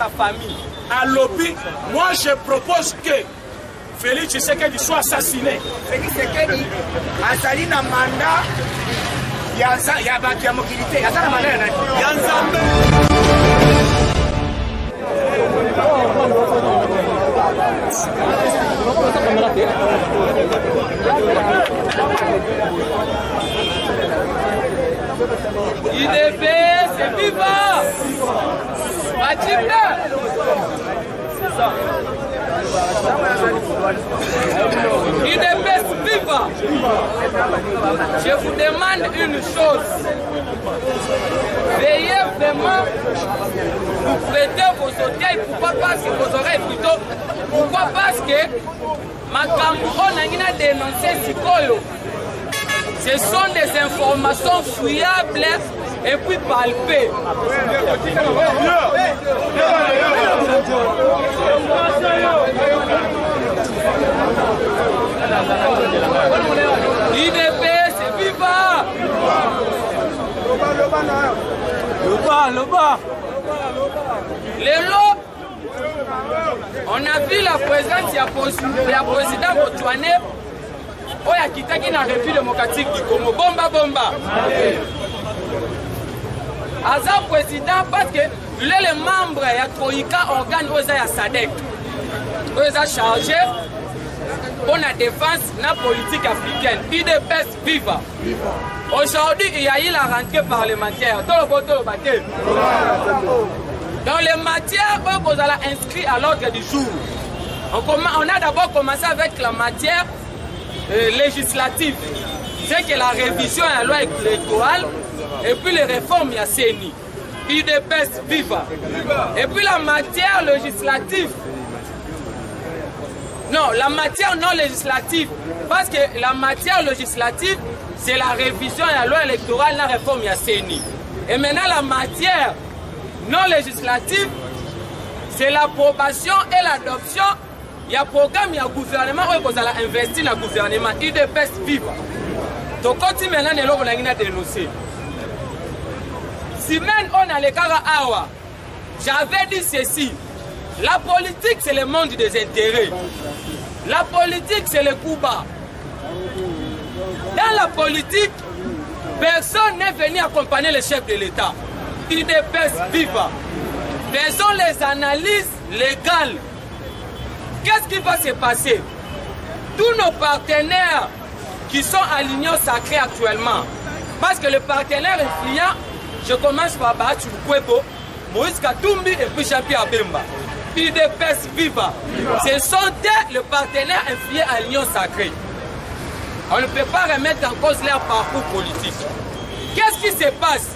sa famille. À lobby, moi je propose que Félix Tshisekedi soit assassiné. Félix Tshisekedi azali na mandat ya baki ya mobilité, azali na mandat ya Nzambe. IDP, c'est vivant. C'est ça. IDP, c'est vivant. Je vous demande une chose. Veillez vraiment, vous prêtez vos oreilles. Pourquoi parce que vos oreilles plutôt? Pourquoi parce que Makambo on a dénoncé Sikoyo. Ce sont des informations fouillables et puis palpées. IDP, c'est vivant. Le bas. Les lots, on a vu la présence du président Botswana. Oh, il y a qui est dans la République démocratique du Congo. Bomba. Azar président parce que les membres de la Troïka organe aux SADC. Ils sont chargés pour la défense de la politique africaine. IDPS viva. Aujourd'hui, il y a eu la rentrée parlementaire. Dans les matières, on a inscrit à l'ordre du jour. On a d'abord commencé avec la matière législative. C'est que la révision à la loi électorale et puis les réformes à CENI. IDPS viva. Et puis la matière législative. Non, la matière non législative. Parce que la matière législative, c'est la révision à la loi électorale, la réforme à CENI. Et maintenant la matière non législative, c'est l'approbation et l'adoption. Il y a un programme, il y a un gouvernement où vous allez investir dans le gouvernement. IDPS viva. Donc, quand tu maintenant on a dénoncé. Si même on a les cas awa, j'avais dit ceci. La politique, c'est le monde des intérêts. La politique, c'est le coup bas. Dans la politique, personne n'est venu accompagner le chef de l'État. IDPS viva. Faisons les analyses légales. Qu'est-ce qui va se passer? Tous nos partenaires qui sont à l'Union sacrée actuellement, parce que le partenaire influent, je commence par Bachu Kwebo, Moïse Katumbi et puis Jean-Pierre Bemba. IDPS viva. Ce sont les partenaires influents à l'Union sacrée. On ne peut pas remettre en cause leur parcours politique. Qu'est-ce qui se passe?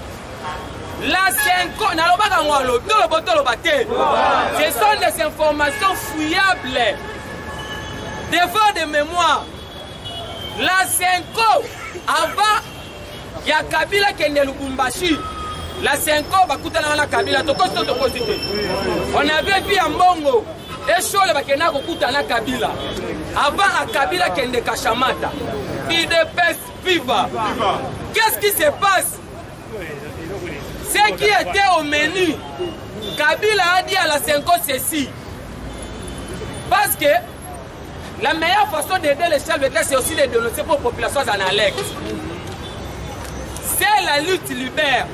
La Senko, ce sont des informations fouillables. Devant de mémoire, la Senko, avant, il y a Kabila qui est né Lubumbashi. La Senko, la Kabila, on avait vu à Mbongo, et Chole Bakena Kokutana Kabila. Avant à Kabila qui est né Kachamata. IDPS viva. Qu'est-ce qui se passe? Ce qui était au menu, Kabila a dit à la Senko ceci. Parce que la meilleure façon d'aider les chefs d'État, c'est aussi de dénoncer pour la population en alerte. C'est la lutte libère.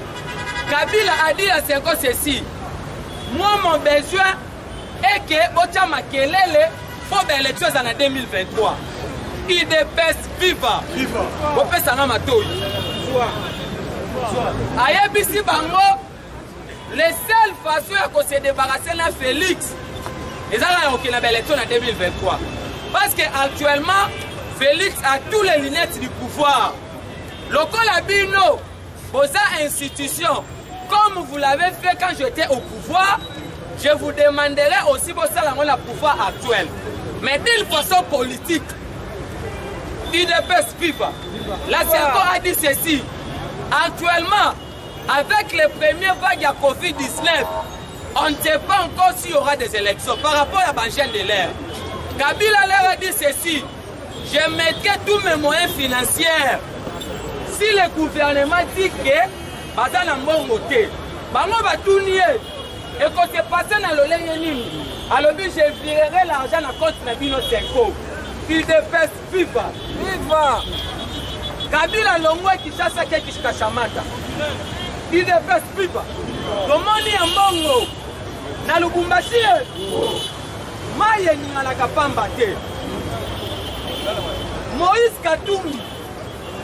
Kabila a dit à Senko ceci. Moi, mon besoin est que Ocha Makelele faut des élections en 2023. IDPS viva. Opé Sangamatoy. Ayebisi Bango, les seules façons de se débarrasser de Félix, ils ont une élection en 2023. Parce qu'actuellement, Félix a tous les lunettes du pouvoir. Local Abino, vos institutions, comme vous l'avez fait quand j'étais au pouvoir, je vous demanderai aussi vos le pouvoir actuel. Mais d'une façon politique, IDPS viva. La Senko a dit ceci. Actuellement, avec les premières vagues à Covid-19, on ne sait pas encore s'il y aura des élections par rapport à Benjamin de l'air. Kabila leur a dit ceci. Je mettrai tous mes moyens financiers. Si le gouvernement dit que Bazana Mbongote, Bango va tout nier. Et quand c'est passé dans le Lénine, alors je virerai l'argent à compte de Bino Senko. Il dépêche viva. Viva. Kabila Longo qui chasse à quelque chose Kachamata. Il dépêche viva. Comment ni un mongo? Na Lubumbashi. Maye ni na Kapamba te. Moïse Katumbi.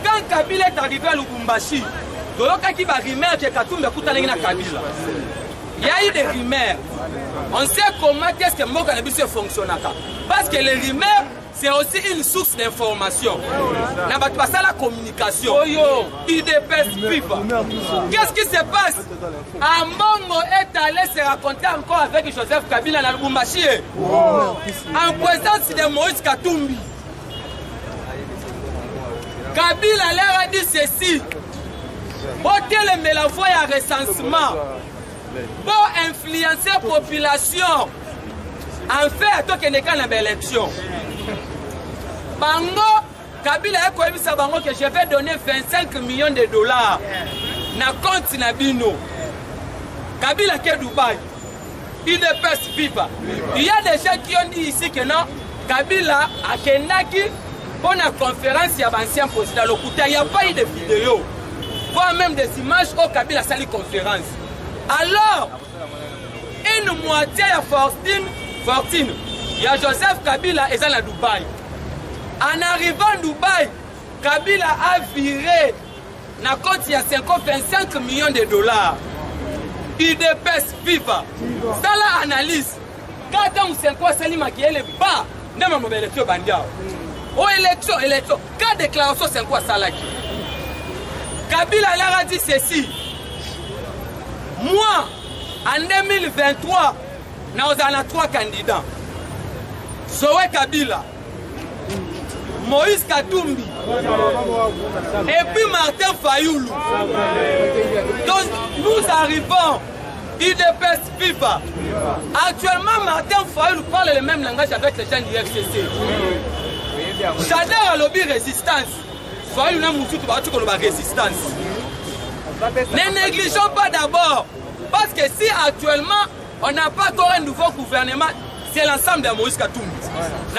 Quand Kabila est arrivé à Lubumbashi, qui va rumeur que Katumbi a coupé na Kabila. Il y a eu des rumeurs. On sait comment est-ce que Mokanabisi fonctionne. Parce que les rumeurs, c'est aussi une source d'information. On va passer à la communication. Il dépêche viva. Qu'est-ce qui se passe? Amongo est allé se raconter encore avec Joseph Kabila dans Lubumbashi. En présence de Moïse Katumbi. Kabila leur a dit ceci. Ôtez le voie à recensement. Pour influencer la population. En fait, à toi qui n'est qu'à l'élection. Bango, Kabila a dit que je vais donner 25 millions de dollars na compte Nabino. Kabila qui est Dubaï. Il dépêche viva. Il y a des gens qui ont dit ici que non, Kabila a Kendaki pour la conférence il y a l'ancien président. Il n'y a pas eu de vidéo. Voire même des images où Kabila a sali conférence. Alors, une moitié à Fortune, il y a Joseph Kabila et à Dubaï. En arrivant à Dubaï, Kabila a viré na compte il y a 25 millions de dollars. Il dépêche viva. Ça la analyse. Quand on sait quoi, c'est lui qui est le bas de ma élection bandia. Oh élection. Quand déclaration c'est quoi ça là? Kabila leur a dit ceci. Moi, en 2023, nous avons 3 candidats. Zoé Kabila, Moïse Katumbi et puis Martin Fayoulou. Donc nous arrivons, il dépêche viva. Actuellement, Martin Fayoulou parle le même langage avec les gens du FCC. J'adore lobby résistance. Fayoulou n'a pas de résistance. Ne négligeons pas d'abord. Parce que si actuellement, on n'a pas encore un nouveau gouvernement, c'est l'ensemble de Moïse Katumbi.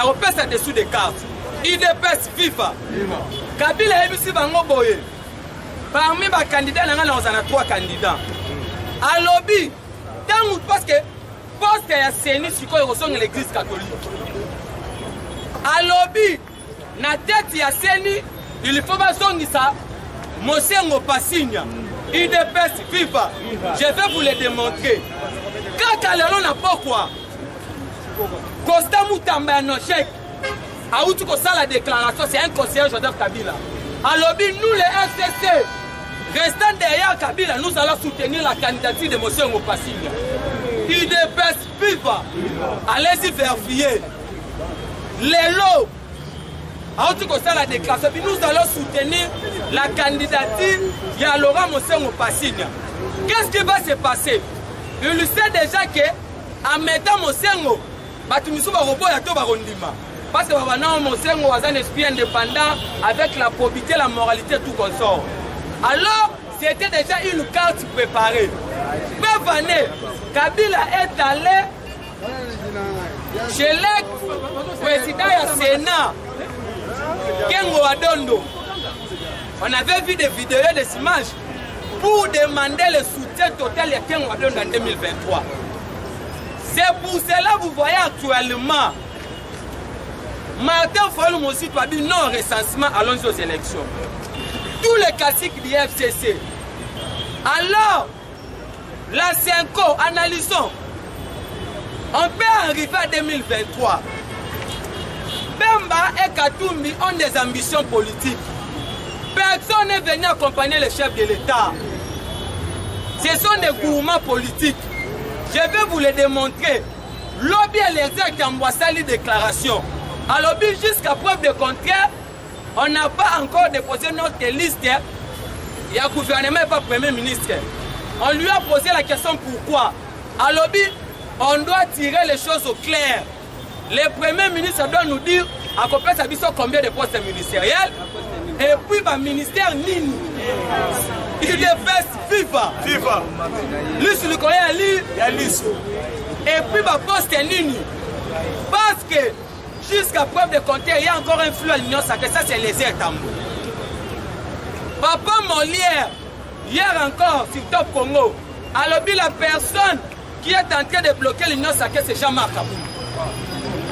On repère ça dessous des cartes. Il dépêche viva. Kabila et M. Bango Boye. Parmi les candidats, on a 3 candidats. À lobby, parce que poste ya Séni sikoyo resonga l'église catholique. À lobby, na tête ya Séni, il faut pas ça. Mosengo Passinia. Il dépêche viva. Je vais vous le démontrer. Quand Kalelo n'a pas quoi. Costa Moutamba no chèque. A où tu connais la déclaration, c'est un conseiller Joseph Kabila. À lobby, nous les FCC, restant derrière Kabila, nous allons soutenir la candidature de Mosengo Passinia. Il dépêche viva. Allez-y vérifier. Les lots. A où tu connais la déclaration, nous allons soutenir la candidature de Laurent Mosengo Passinia. Qu'est-ce qui va se passer? Il sait déjà que en mettant Mosengo, parce que Mosengo est un esprit indépendant avec la probité, la moralité, tout consort. Alors, c'était déjà une carte préparée. Pévané, Kabila est allé chez l'ex-président du Sénat, Kengo Adondo. On avait vu des vidéos, des images pour demander le soutien total de Kengo Adondo en 2023. C'est pour cela que vous voyez actuellement Martin Fayoulou aussi doit dire non recensement allons aux élections. Tous les classiques du FCC. Alors, la Senko, analysons. On peut arriver à 2023. Bemba et Katumbi ont des ambitions politiques. Personne n'est venu accompagner le chef de l'État. Ce sont des gourmands politiques. Je vais vous le démontrer. Lobby et les actes envoient les déclarations. À lobby, jusqu'à preuve de contraire, on n'a pas encore déposé notre liste. Il y a un gouvernement et pas premier ministre. On lui a posé la question pourquoi. À lobby, on doit tirer les choses au clair. Le premier ministre doit nous dire à peu près combien de postes ministériels. Et puis, le ministère Nini. UDPS viva. Viva. Lusu Lukoya Ali. Yalis. Et puis ma poste nini. Parce que jusqu'à preuve de compter, il y a encore un flux à l'Union sacrée. Ça, c'est les États. Papa Molière, hier encore, sur Top Congo, a lobby la personne qui est en train de bloquer l'Union sacrée, c'est Jean-Marc Kabou.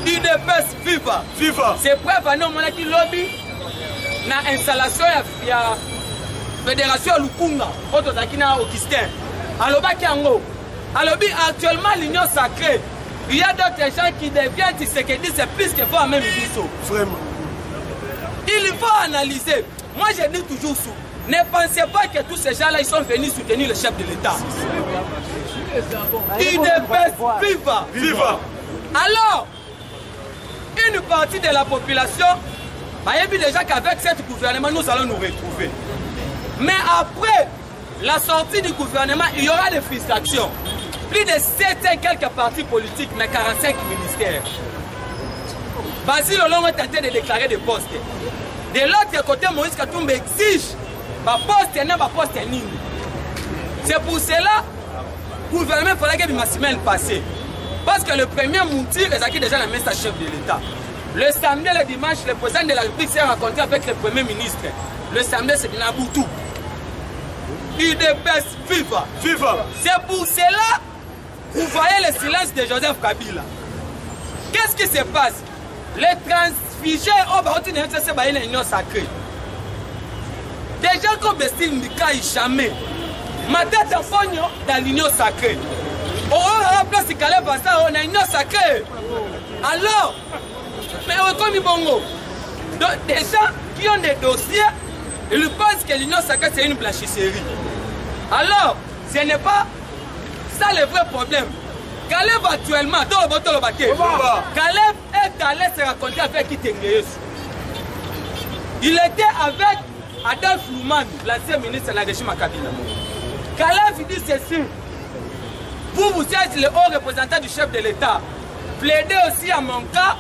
UDPS viva. Viva. C'est preuve à nous, qui lobby na installation ya Fédération Lukunga, autre Zakina Augustin. Alobaki Ango. Alobi actuellement l'Union sacrée. Il y a d'autres gens qui deviennent Tshisekedi, c'est plus que faut même Bisso. Vraiment. Il faut analyser. Moi je dis toujours sous. Ne pensez pas que tous ces gens-là ils sont venus soutenir le chef de l'État. UDPS viva. Viva. Alors, une partie de la population, il y a déjà qu'avec ce gouvernement, nous allons nous retrouver. Mais après la sortie du gouvernement, il y aura des frustrations. Plus de 7 et quelques partis politiques, mais 45 ministères. Basile Olongo est tenté de déclarer des postes. De l'autre côté, Moïse Katumbe exige un poste nini. C'est pour cela que le gouvernement fallait que la semaine passée. Parce que le premier moutir est déjà la messe chef de l'État. Le samedi et le dimanche, le président de la République s'est rencontré avec le premier ministre. Le samedi, c'est Naboutou. UDPS viva. Viva. C'est pour cela que vous voyez le silence de Joseph Kabila. Qu'est-ce qui se passe? Les transfigés au l'Union sacrée. Des gens comme Bestil Mika jamais. Ma tête en fogno dans l'Union sacrée. On a place de Calais Bassa, on a une Union sacrée. Alors, mais comme Bongo, des gens qui ont des dossiers, ils pensent que l'Union sacrée c'est une blanchisserie. Alors, ce n'est pas ça le vrai problème. Caleb actuellement, Caleb est allé se raconter avec Kitengeyes. Il était avec Adolphe Louman, l'ancien ministre de la régime à Kabila. Caleb dit ceci. Vous êtes le haut représentant du chef de l'État. Plaidez aussi à mon cas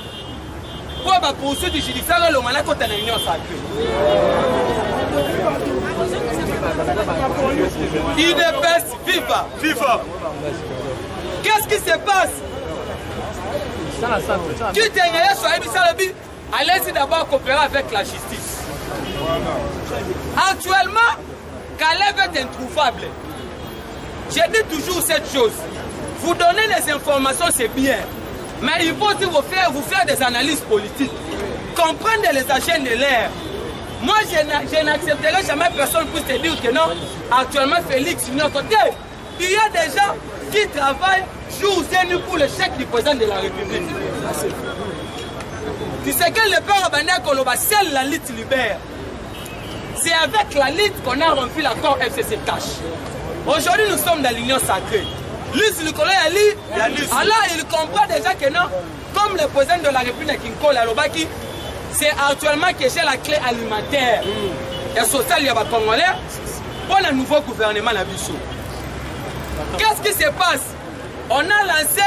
pour la poursuite du judiciaire le mandat contre l'Union sacrée. UDPS viva. Viva. Qu'est-ce qui se passe? Allez-y d'abord coopérer avec la justice. Actuellement, Caleb est introuvable. Je dis toujours cette chose. Vous donnez des informations, c'est bien. Mais il faut aussi vous faire des analyses politiques. Comprendre les agents de l'air. Moi, je n'accepterai jamais personne pour te dire que non. Actuellement, Félix, de notre côté, il y a des gens qui travaillent jour et nuit pour le chèque du président de la République. Tu sais que le père Abandé Koloba, seule la lutte libère. C'est avec la lutte qu'on a rempli l'accord FCC Cash. Aujourd'hui, nous sommes dans l'Union sacrée. Luce le collègue Ali, alors il comprend déjà que non, comme le président de la République Kinko Lalobaki, c'est actuellement que j'ai la clé alimentaire et sociale à Congolais pour le nouveau gouvernement la Bissau. Qu'est-ce qui se passe? On a lancé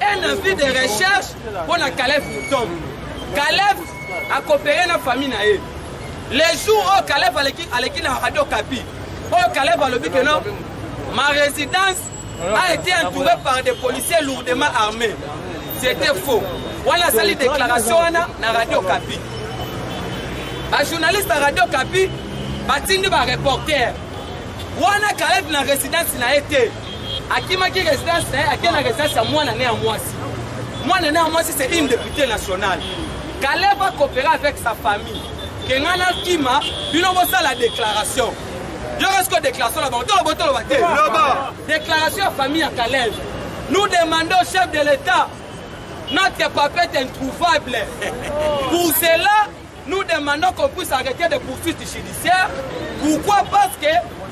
un avis de recherche pour la Caleb Mouton. Caleb a coopéré dans la famille. Les jours où Caleb a l'équipe de Radio Kapi, où Caleb a dit que non, ma résidence a été entourée par des policiers lourdement armés. C'était faux. On a sali une déclaration dans Radio Kapi. Un journaliste à Radio Kapi a tenu un reporter. On a Caleb dans la résidence n'a été. À qui m'a dit résidence à qui la résidence à moi l'année à moi si. Moi l'année à moi si c'est une députée nationale. Caleb va coopérer avec sa famille. Que ngana kima, bino bosa la déclaration. Je reste que déclaration là-bas. Déclaration à famille à Caleb. Nous demandons au chef de l'État. Notre papier est introuvable. Pour cela, nous demandons qu'on puisse arrêter de poursuites judiciaires. Pourquoi? Parce que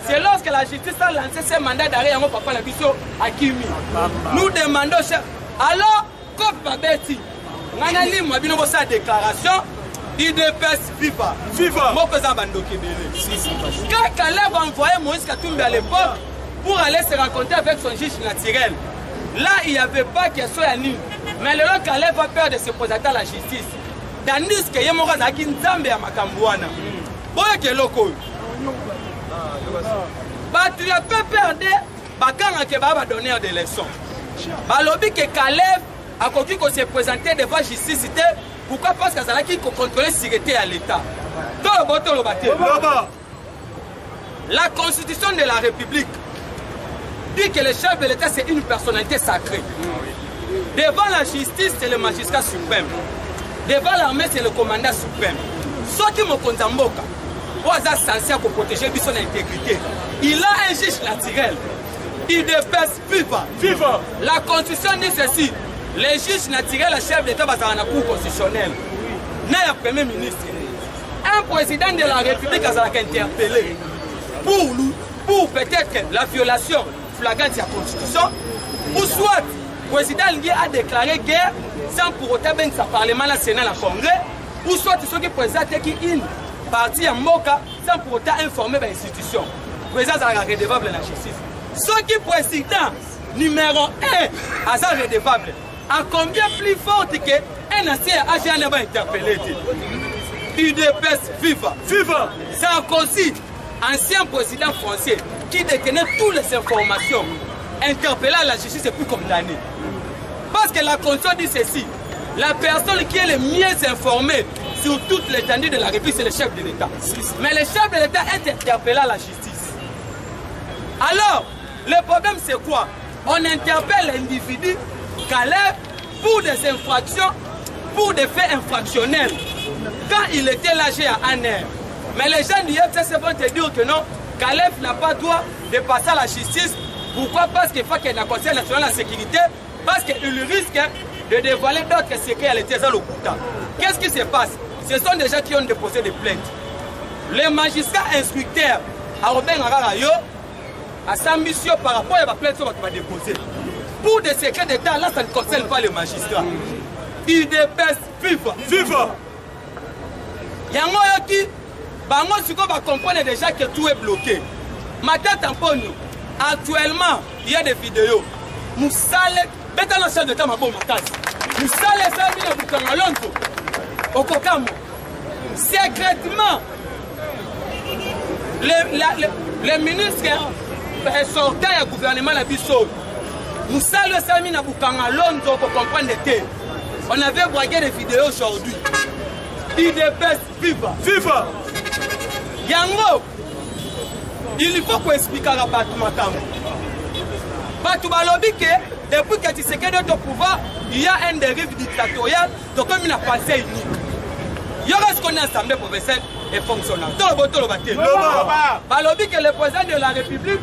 c'est lorsque la justice a lancé ce mandat d'arrêt à mon papa la Bissau à Kimi. Nous demandons, alors, comme Babeti, on a lu ma déclaration, UDPS viva. Viva. Quand Caleb a envoyé Moïse Katumbe à l'époque pour aller se rencontrer avec son juge naturel, là, il n'y avait pas question à nous. Mais le long Caleb a peur de se présenter à la justice. Tandis que Yemora Zaki Nzambe à Makambouana. Boya Keloko. bato ya PPRD bakangaki baba donneur de leçons. Balobi que Caleb akoki ko se présenter devant justice. Pourquoi? Parce que Zalaki ko contrôler la sécurité à l'État. La constitution de la République dit que le chef de l'État c'est une personnalité sacrée. Devant la justice c'est le magistrat suprême. Devant l'armée c'est le commandant suprême. Ce qui me konzamboka, est censé protéger son intégrité. Il a un juge naturel. Il dépasse viva. La constitution dit ceci. Les juges naturels, le chef d'État va dans la cour constitutionnelle. N'est le premier ministre. Un président de la République a été interpellé pour peut-être la violation flagrante de la constitution. Ou soit le président a déclaré guerre sans pour autant bien sa parlement, la Sénat, la Congrès. Ou soit ceux qui présentent une partie en Moka sans pour autant informer l'institution. Le président est redevable de la justice. Ceux qui président numéro 1 à ça redevable. À combien plus forte qu'un ancien agent n'a pas interpellé. Il dépasse viva. Sarkozy, ancien président français, qui détenait toutes les informations, interpellé à la justice et puis condamné. Parce que la Constitution dit ceci, la personne qui est le mieux informée sur toute l'étendue de la République, c'est le chef de l'État. Mais le chef de l'État est interpellé à la justice. Alors, le problème c'est quoi? On interpelle l'individu Caleb pour des infractions, pour des faits infractionnels. Quand il était lâché à Aner. Mais les gens du FCC vont te dire que non, Caleb n'a pas droit de passer à la justice. Pourquoi? Parce qu'il faut qu'il y ait un conseil national de la sécurité, parce qu'il risque de dévoiler d'autres secrets à l'État au Kouta. Qu'est-ce qui se passe? Ce sont des gens qui ont déposé des plaintes. Les magistrats instructeurs à Robin Ararayo, à sa mission par rapport à la plainte qu'on va déposer. Pour des secrets d'État, là, ça ne concerne pas les magistrats. Il dépasse viva. Yango yoki, bango siko va comprendre déjà que tout est bloqué. Matin tamponu, actuellement, il y a des vidéos. Moussale, bêta le chef d'État mabo matas. Moussale ça vient de Bukangalonto. Au Kokamo. Secrètement, les ministres sortant du gouvernement la Bissau. Moussale ça vient de Bukangalonto pour comprendre le thé. On avait bragué des vidéos aujourd'hui. Il dépasse viva. Yango, il faut qu'on explique à la Batumatam. Batubalobi que depuis que tu sais que dans ton pouvoir, il y a un dérive dictatorial, donc comme il a pensé unique. Il y aura ce qu'on a assemblée professionnelle et fonctionnelle. Balobi que le président de la République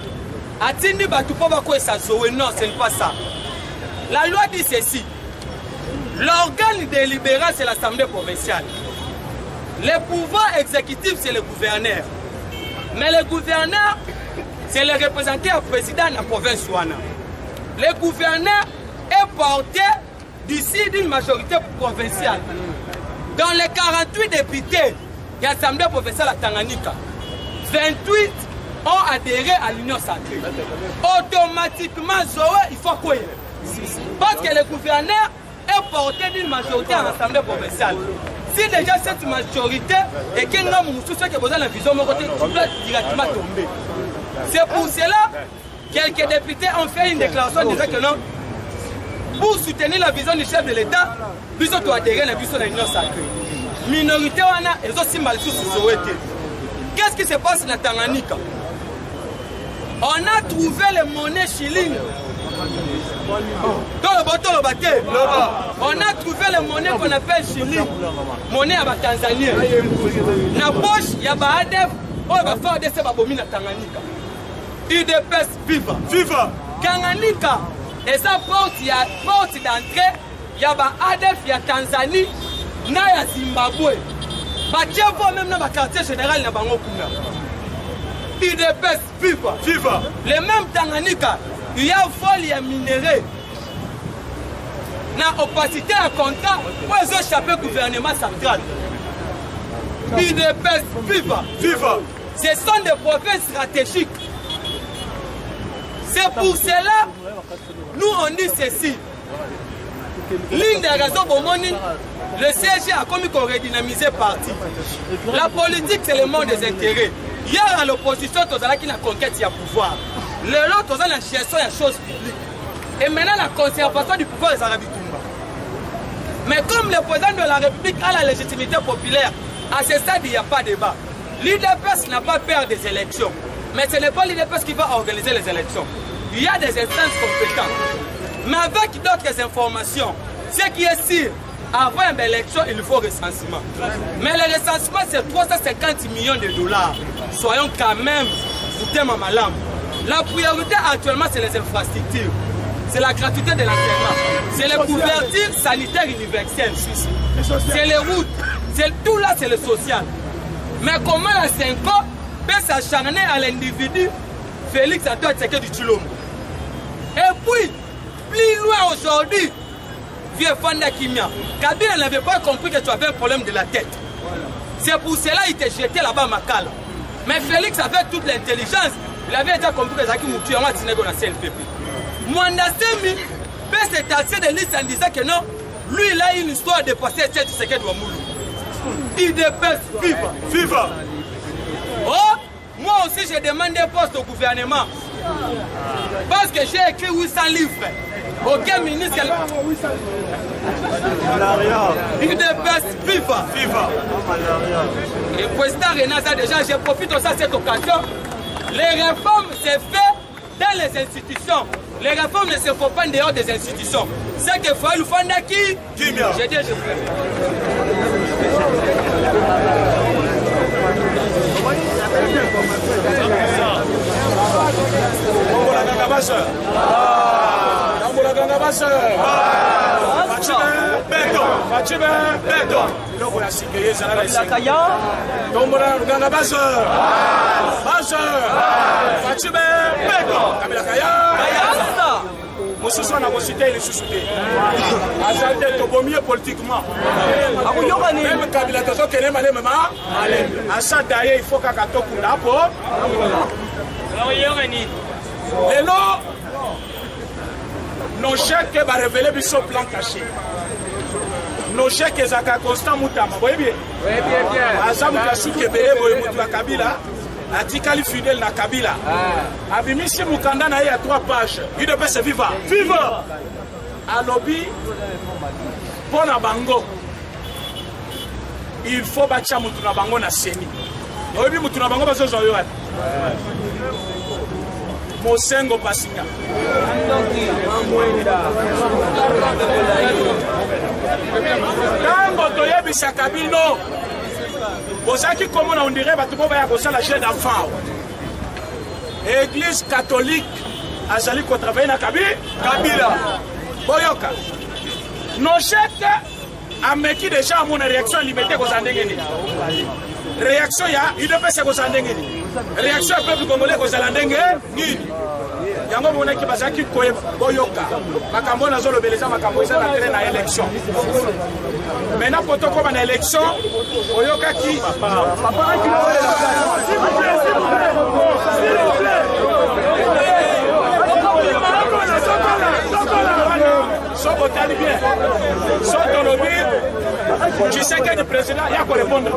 a dit Batupova quoi ça zoé. Non, ce n'est pas ça. La loi dit ceci. L'organe délibérant, c'est l'Assemblée provinciale. Le pouvoir exécutif, c'est le gouverneur. Mais le gouverneur, c'est le représentant président de la province Ouana. Le gouverneur est porté d'ici d'une majorité provinciale. Dans les 48 députés de l'Assemblée provinciale à Tanganyika, 28 ont adhéré à l'Union sacrée. Automatiquement, il faut quoi? Parce que le gouverneur est porté d'une majorité à l'Assemblée provinciale. Si déjà cette majorité est qu'un homme qui a besoin de la vision, tu dois directement tomber. C'est pour cela que quelques députés ont fait une déclaration disant que non, pour soutenir la vision du chef de l'État, ils ont adhéré à la vision de l'Union sacrée. Minorité, ils ont aussi mal sous Soweto. Qu'est-ce qui se passe dans Tanganyika? On a trouvé les monnaies shilling. On a trouvé les monnaies qu'on appelle shilling, monnaie à Tanzanie. Dans la poche, il y a Adef, on va faire des sababomines à Tanganyika. Il dépasse viva. Tanganyika, et ça porte d'entrée, il y a Adef, il y a Tanzanie, il y a Zimbabwe. Il y a même dans le quartier général de Bangokuna. Il dépasse viva. Les mêmes Tanganyika. Il y a un vol, il y a minéré. Dans l'opacité à contrat, où ils ont échappé au gouvernement central. Il dépasse viva. Ce sont des provinces stratégiques. C'est pour cela, nous on dit ceci. L'une des raisons pour moi, le CG a commis qu'on redynamisé parti. La politique, c'est le monde des intérêts. Hier à l'opposition, tu as la conquête du pouvoir. Le lot, tu as la gestion des choses publiques. Et maintenant, la conservation du pouvoir des Arabes. Mais comme le président de la République a la légitimité populaire, à ce stade, il n'y a pas de débat. L'UDPS n'a pas peur des élections. Mais ce n'est pas l'UDPS qui va organiser les élections. Il y a des instances compétentes. Mais avec d'autres informations, ce qui est sûr, avant une élection, il faut recensement. Mais le recensement, c'est 350 millions de dollars. Soyons quand même foutés ma malam. La priorité actuellement, c'est les infrastructures. C'est la gratuité de l'enseignement. C'est les couvertures sanitaires universelles. C'est les routes. Tout là, c'est le social. Mais comment la 5 ans peut s'acharner à l'individu Félix Antoine Tshisekedi du Tshilombo? Et puis, plus loin aujourd'hui, vieux Fanda Kimia, Kabila n'avait pas compris que tu avais un problème de la tête. C'est pour cela qu'il t'a jeté là-bas à Makala. Mais Félix, avec toute l'intelligence, il avait déjà compris que Zaki Moutou a tiré dans la CNPP. Mwandasemi peut se tasser de liste en disant que non, lui il a une histoire de passer Tshisekedi Wamoulou. Il dépasse FIFA. FIFA. Oh, moi aussi j'ai demandé un poste au gouvernement. Parce que j'ai écrit 800 livres. Aucun ministre. Il dépasse FIFA. FIFA. Et président Renaza, déjà, je profite aussi de cette occasion. Les réformes, c'est fait dans les institutions. Les réformes ne se font pas en dehors des institutions. C'est que Faïl Fandaki, j'ai dit, je fais. Mosusu na kosite ile susute. Azalde to bomie politiquement. Même Kabila to kene male mama. Asa daye il faut kaka to kunda po. Lelo nos chèques va révéler biso plan caché. Nos chèques ezaka constant mutama. Voyez bien. Oui bien. Asa mukasu kebele boye mutu wa Kabila. Atikali fidèle na Kabila. Abimisi mukanda na ye à 3 pages. Il devait se vivre. Viva! À lobby, pour na bango. Il faut bâtir mutu na bango na seni. Oyebi mutu na bango bazo zoyo. Mosengo Pasinga. Tango toyebisa Kabila. Bozaki comment on dirait la chaîne d'enfant. Église catholique azali ko travailler na Kabila. Boyoka. Nos chefs a meki déjà mon réaction limitée ko zandengeni. Réaction ya il devait se ko zandengeni. Réaction peuple congolais ko zandengeni. Yango mona ki bazaki ko boyoka. Makambo na zolo beleza makambo eza na train na élection. Maintenant pour toi comme une élection, oyoka qui Sokotali bien. Sokonobi. Tu sais que le président il y a quoi répondre.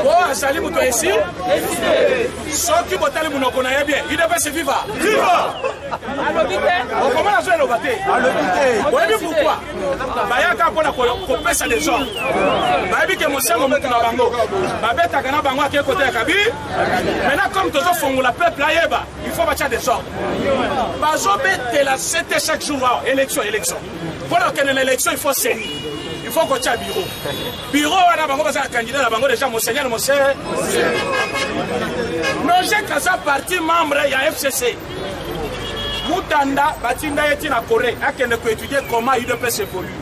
Oh, Salim Moutou ici. Soki Botali Mounokona est bien. Il devait se vivre. Viva! On commence à jouer le bâté. Vous voyez pourquoi? Bayaka pour la couper ça des hommes. Babi que mon sang Moutou na bango. Babeta kana bango à quel côté à Kabi. Maintenant comme tous les fonds la peuple là il faut bâtir des hommes. Bazobe te la c'était chaque jour élection. Pour qu'il y ait une élection, il faut saigner. Il faut qu'on ait un bureau. Bureau, on a un candidat, on a déjà Monseigneur. Non, j'ai qu'à ça parti membre, il y a FCC. Moutanda, Batinda est en Corée, à qui ne peut étudier comment l'UDPS évolue.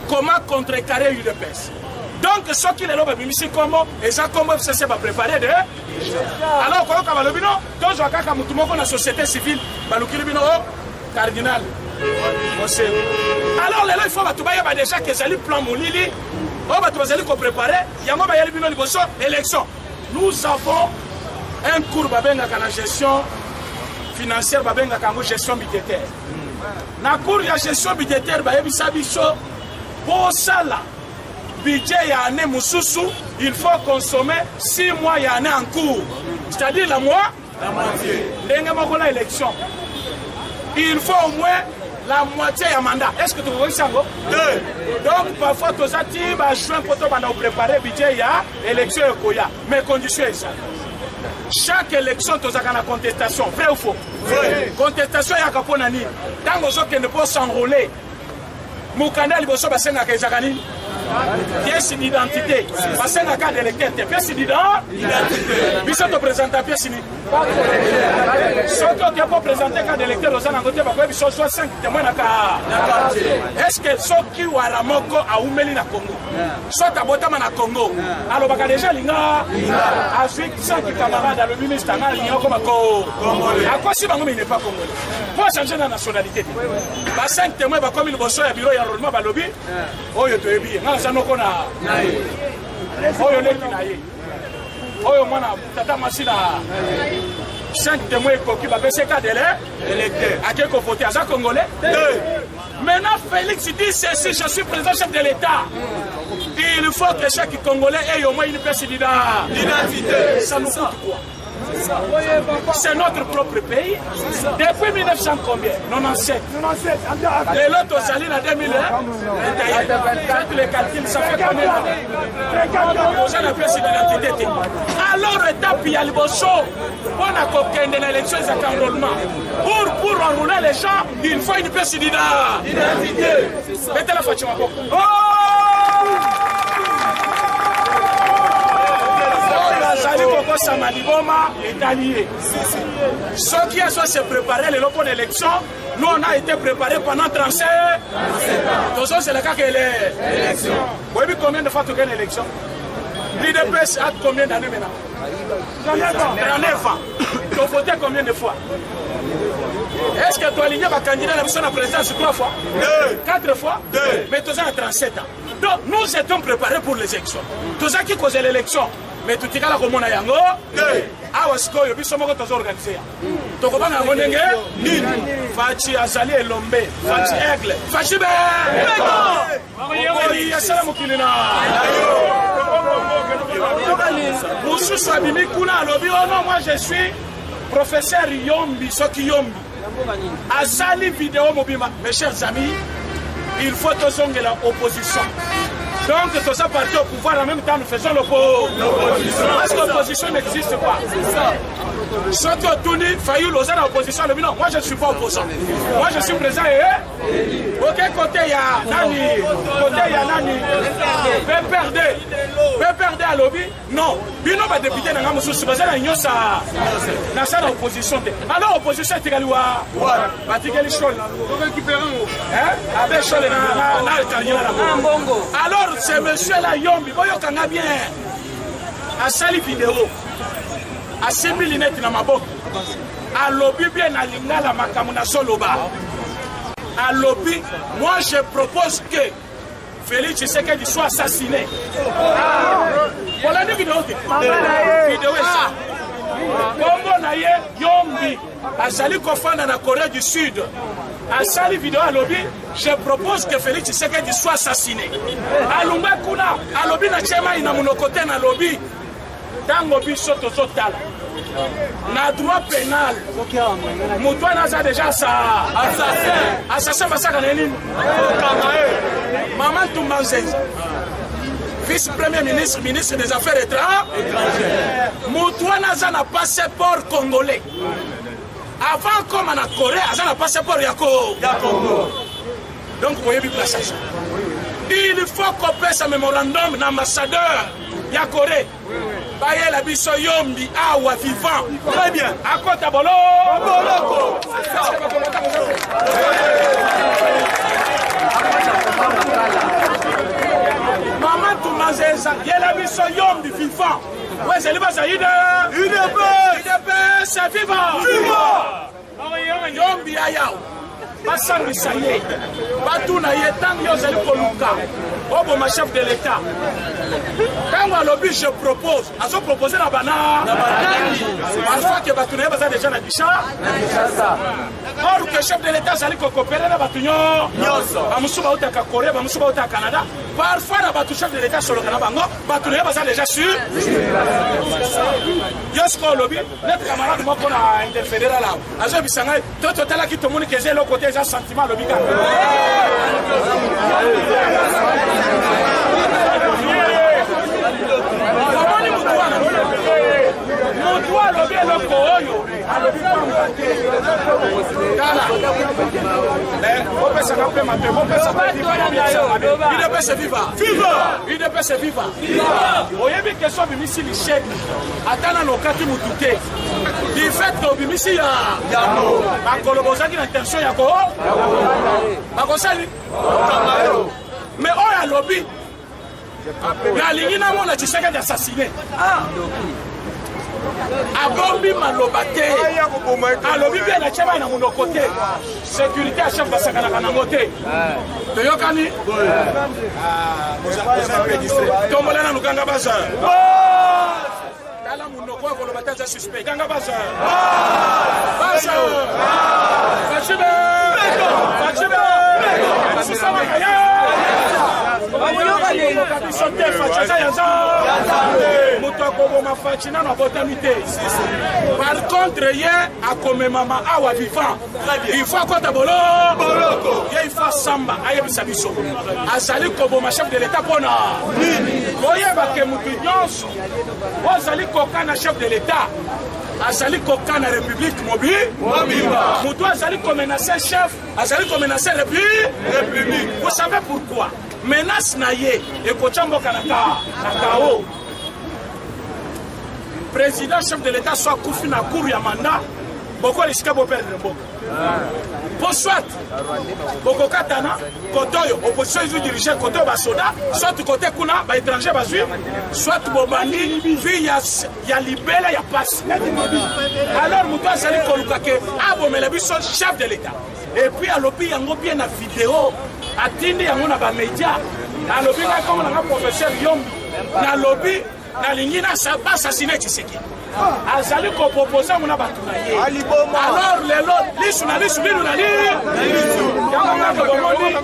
Comment contrecarrer l'UDPS. Donc, ce qui est là, c'est comment, et ça, comment FCC va préparer de. Alors, quand on va le bino, quand on va la société civile, cardinal. Alors, il faut que déjà que les plans moulili, on va préparer, il y a élection. Nous avons un cours de la gestion financière, de gestion budgétaire. Dans le cours de gestion budgétaire, pour ça, budget ya année mususu, il faut consommer 6 mois ya année en cours. C'est-à-dire la moitié. L'élection. Il faut au moins la moitié ya mandat. Est-ce que tu vois ça? Donc parfois tu as dit juin pour préparer budget ya élection ekoya. Mais condition est ça. Chaque élection tu as une contestation. Vrai ou faux? Contestation ya kaponani. Tant que ne peut s'enrôler. Moukanda liboso basenga kezakani. Pièce d'identité. Basenga carte d'électeur. Pièce d'identité. Biso te présenter pièce d'identité. Ce qui est pour présenter carte d'électeur aux anangote bakwe biso soit 5 témoins na ka. Est-ce que ce qui ou aramoko a umeli na Congo? Soit abotama na Congo. Alors baka déjà linga avec 5 camarades à le ministre na linga comme ko. À quoi si bango mais n'est pas congolais. Pour changer la nationalité. Ba 5 témoins ba comme liboso ya bureau ya enrôlement ba lobby. Oyo to ebi. Ça nous connaît. Oyo leki na ye. Oyo mwana tata masina 5 témoins qui va baisser cas d'électeur. À quel côté à ça congolais? Maintenant Félix dit ceci, je suis président chef de l'État. Il faut que chaque Congolais ait au moins une pièce d'identité. Ça nous coûte quoi? C'est notre propre pays. Depuis 1900 combien? 97. Et l'autre saline à 2000. Faites les calculs, ça fait combien d'années? La pièce d'identité. Alors, étape, il y a le bosso. On a coquin de l'élection et enrôlement. Pour enrôler les gens, il faut une pièce d'identité. Mettez la Fatima. Ceux qui sont se préparer les locaux d'élection, nous on a été préparés pendant 37 ans. C'est le cas que l'élection. Vous voyez combien de fois tu gagnes l'élection? L'IDPS a combien d'années maintenant? 39 ans. Tu as voté combien de fois? Est-ce que tu as aligné ma candidat à la présidence 3 fois? 4 fois? Mais tu as 37 ans. Donc nous étions préparés pour les élections. Tous ceux qui causaient l'élection. Mais tu as comme on a yango, awa sikoyo biso moko tozo organiser. Tokobanga ngonenge nini? Fachi azali elombe, fachi aigle, fachi be. Oyi asalamu kilina. Musu sabimi kuna alobi ono moi je suis professeur Yombi Soki Yombi. Azali vidéo mobima. Mes chers amis, il faut tozonge la opposition. Donc, tout ça parti au pouvoir, en même temps, nous faisons l'opposition. Parce que l'opposition n'existe pas. Ce qui ont tout dit, Fayou, Lausanne, l'opposition, le non, moi je ne suis pas opposant. Moi je suis président et. Ok, côté il y a Nani, côté il y a Nani. PPRD à lobby. Non. Bino va député dans la moussou, c'est parce que nous ça l'opposition. Alors, l'opposition, c'est Galoua. Batikeli Chol. Avec Chol, alors, c'est monsieur-là, Yombi, vous voyez bien. À sali vidéo. À 6 000 lunettes dans ma boque. À lobby bien à l'ingala makamuna soloba. À lobby, moi je propose que Félix Tshisekedi soit assassiné. Voilà une vidéo. Vidéo est ça. Bongo naye Yombi. À sali kofana na Corée du Sud. À sali vidéo à lobby, je propose que Félix Tshisekedi soit assassiné. À Lumba Kuna, à lobby na chema ina monokote na lobby. Tango biso tozotala na droit pénal moto anaza déjà ça assassin basaka na nini Maman Toumbanzenza vice premier ministre ministre des affaires étrangères moto anaza na passeport congolais avant comme en Corée aza na passeport ya Congo donc voyez bien place ça il faut qu'on passe un mémorandum d'ambassadeur ya Corée. Baye la biso Yombi awa vivant. Très bien. À côté bolo. Boloko. Maman Toumbanzenza, la biso Yombi vivant. Ouais, c'est le basaïde. UDP, c'est vivant. Vivant. Yombi ayao. basangisa ye batuna ye ntango yo ozali koluka oboma chef de l'état ntango alobi je propose azopropose na banani parfois ke bato na ye baza deja na Kinshasa or ke chef de l'état azali kokopere na bato nyonso bamosusu bautaka Corée bamosusu bautaka Canada parfois na bato chef de l'état soloka na bango bato na ye baza deja sur yo siko olobi net camarade moko na interfédéral awa azobisa ngai to totalaki tomoni ke eza eloko te eza sentiment alobi kaka omoni mutu wana mutu alobi eloko oyo alobi tala opesaka mpe mabe UDPS viva UDPS viva oyebi keso obimisi lisheki ata na lokati mutu te du fait obimisi yango bakoloba ozalaki na intention ya ko bakosali mais oyo alobi nalingi namona Tshisekedi assassiné abombi maloba te alobi bien na tshaba na monoko te sécurité ya chef basakanaka nango te toyokani tombola na lukanga baza tala monoko akoloba te aza suspect kanga baza facibe par contre ye akomemama awa vivant il faut akota boloko ye il faut samba ayebisa biso azali koboma chef de l'état mpona koyebake mutu nyonso ozali kokana chef de l'état azali kokana république mobimba mutu azali komenacer chef azali komenacer république vous savez pourquoi menace na ye ekotya mboka na kao président chef de l'état soit kufi na cour ya mandat bokola esika boperdre mboka po soit bokokatana kote oyo opposition ezwi dirige kote oyo basoda soit kote kuna baétranger bazwi soit bobandi vi ya libela ya pasi alors moto azali koluka ke abomela biso chef de l'état et puis alobi yango bien na video atindi yango na bamédia nalobi ngai komo nanga professeur Yombi nalobi nalingi basasine Tshisekedi azali kopropose yango na bato na ye alors lelo lisu na lisu lino na yango ngaka bomoni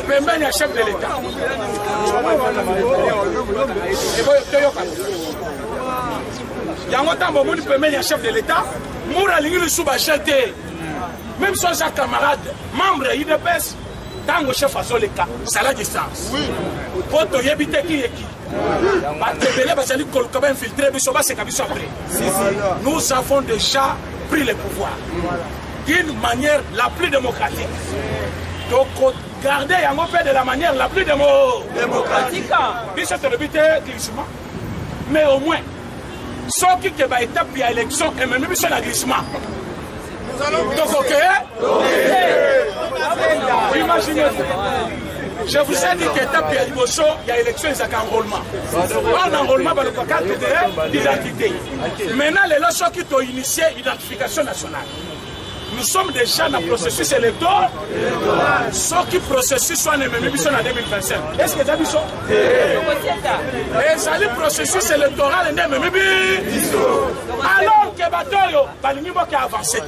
pembeni ya chef de l'état toyokana yango ntango bomoni pembeni ya chef de l'état mura alingi lisu bachel te même si oza camarade membre ya UDPS tango chef azoleka sala distance po toyebi te kiyeki bato ebele bazali koluka bainfiltre biso baseka biso après nous avons déjà pris le pouvoir d'une manière la plus démocratique tokogarde yango mpe de la manière la plus démocratique biso tolobi te glissement mais au moins soki ke baétape ya élection ememi biso na glissement imaginez-vous. Je vous ai dit qu'étape ya liboso, il y a élection, il y a enrôlement. En enrôlement, il y a carte d'identité. Maintenant, les lois qui ont initié l'identification nationale. Nous sommes déjà dans le processus électoral. Ce qui processus soit en 2025. Est-ce que vous avez ça? Et ça le processus électoral en 2025. Alors que Batoyo, Balinimo qui a avancé.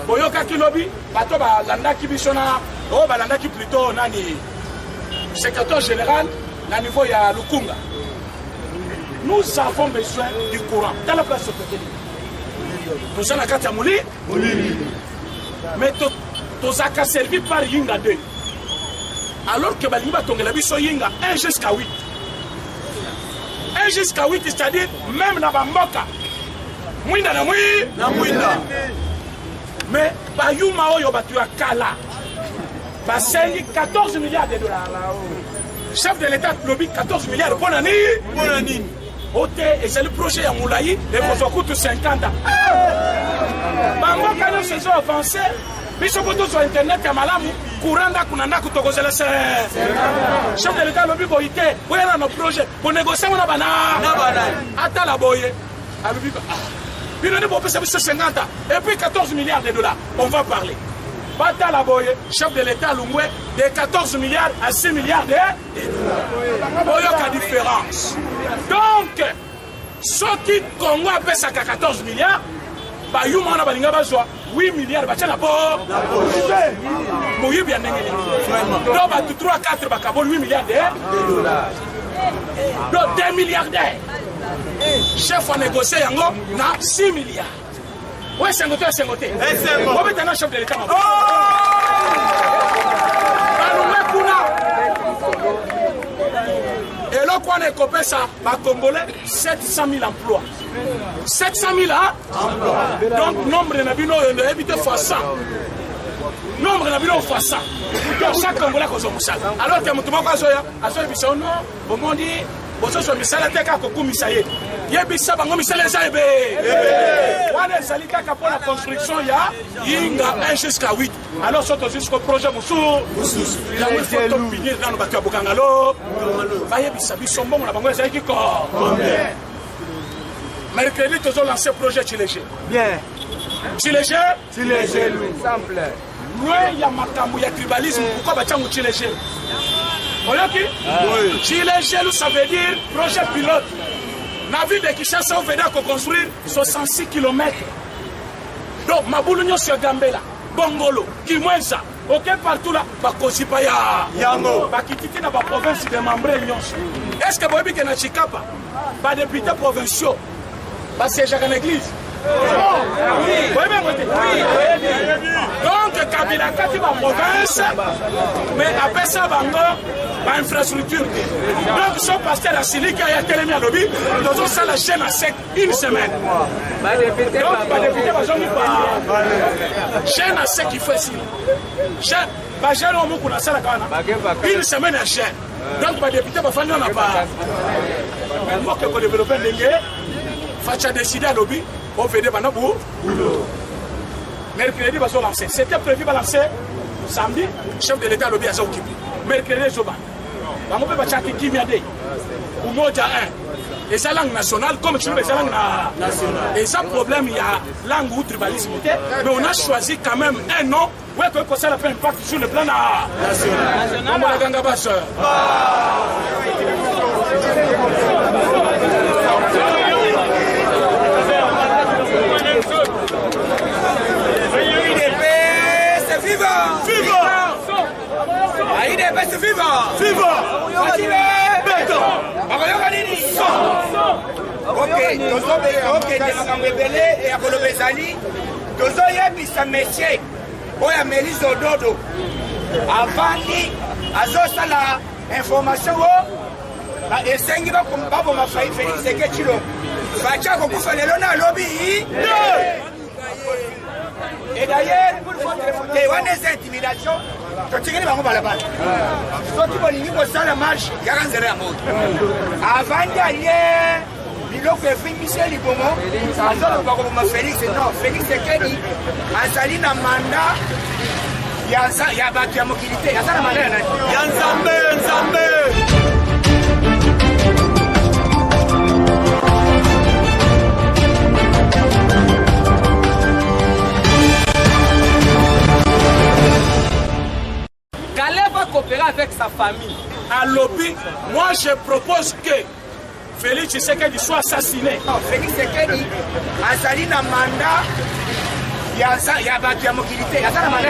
Boyoka Kilobi, Bato Balanda Kibishona, oh Balanda qui plutôt nani secrétaire général, à niveau il y a Lukunga. Nous avons besoin du courant. Dans la place nous sommes à Katamouli. Mais tous a servi par Yinga 2. Alors que Balimba Tongela Biso Yinga 1 jusqu'à 8. 1 jusqu'à 8, c'est-à-dire même dans Bamboka. Mouinda na Mouinda. Mais Bayuma Oyo Batua Kala. Basengi 14 milliards de dollars. Chef de l'État lobby 14 milliards. Bonne année. Ote, et c'est le projet à Moulaï, et ça coûte 50 ans. Bamboka nous saison avancée, mais sur internet à Malamu, courant d'Akunanda Kutokozela. Chef de l'État lobby boité, oui, on a nos projets, pour négocier, on a banane. Attends la boye. Il nous dit 50 ans, et puis 14 milliards de dollars. On va parler. Bata la boye, chef de l'État Lungwe, de 14 milliards à 6 milliards de dollars. Il y a différence. Donc, ceux qui Congo appellent ça 14 milliards, bah, ils ont 8 milliards, bah, tiens, la boue. Mouillé bien, donc, 3 à 4, bah, 8 milliards de dollars. Donc, 2 milliardaires. Chef a négocié, il y a 6 milliards. Oui, c'est un côté, c'est un côté. On va être un chef de l'État. Et là, quand on est copé ça, les Congolais, 700 000 emplois. 700 000 emplois. Donc, nombre de nabino, éviter fois 100. Nombre de nabino fois 100. Donc, chaque Congolais, qu'on s'en alors que tout le monde a dit, non, au monde dit, on se dit, ça la tête à Kokou Misaye. Il y a des gens qui ont mis les aïbés. On est allé pour la construction, il y a 1 jusqu'à 8. Alors, c'est jusqu'au projet Moussou. Il y a une photo de Pigné dans le bateau à Bokangalo. Il y a des gens qui sont bons, on a besoin de mercredi, ils ont lancé le projet Chilégé. Bien. Chilégé? Chilégé, simple. Oui, il y a Makamou, il y a tribalisme. Pourquoi Bachangou Chilégé? Chilégé, ça veut dire projet pilote. La ville de Kinshasa, on veut construire 66 km. Donc, Maboulou sur Gambela, Bongolo, Kimwenza, ok, partout là, Bakosipaya, Yango, Bakititi dans la province de Mambré. Est-ce que vous avez dit que dans Chikapa, les députés provinciaux, c'est une église? Donc, Kabila Kati va province, mais après ça, Bango, infrastructure. Donc, son pasteur à Sili qui a télé à lobby, nous avons la chaîne à sec une semaine. Donc, les députés vont chaîne à sec qui fait Sili. Une semaine à chaîne. Donc, les députés vont faire un pas. Il faut que vous développez des gars. Facha décidé à lobby. On fait des banabou. Mercredi, va se lancer. C'était prévu de lancer samedi. Chef de l'État lobby a occupé. Mercredi, Zoba. On peut pas chaque qui vient d'eux. Ou Moja 1. Et ça, langue nationale, comme tu veux, ça, langue nationale. Et ça, problème, il y a langue ou tribalisme. Mais on a choisi quand même un nom. Ouais, que ça a un impact sur le plan national. On va la ganga basse. Et d'ailleurs, pour des intimidations, quand tu vas la balle. Soit tu vas l'ignorer ça la marche, il y a un zéro à mot. Avant d'aller, il a fait Michel Libomo, Félix, non, Félix Sekedi, Azali na mandat, il y a battu à mobilité, il y a ça la mandat. Il y a un Zambé. Coopérer avec sa famille. À lobby, moi je propose que Félix Tshisekedi soit assassiné. Non, Félix Tshisekedi, Azali na mandat, il y a battu à mobilité, il y a ça la mandat.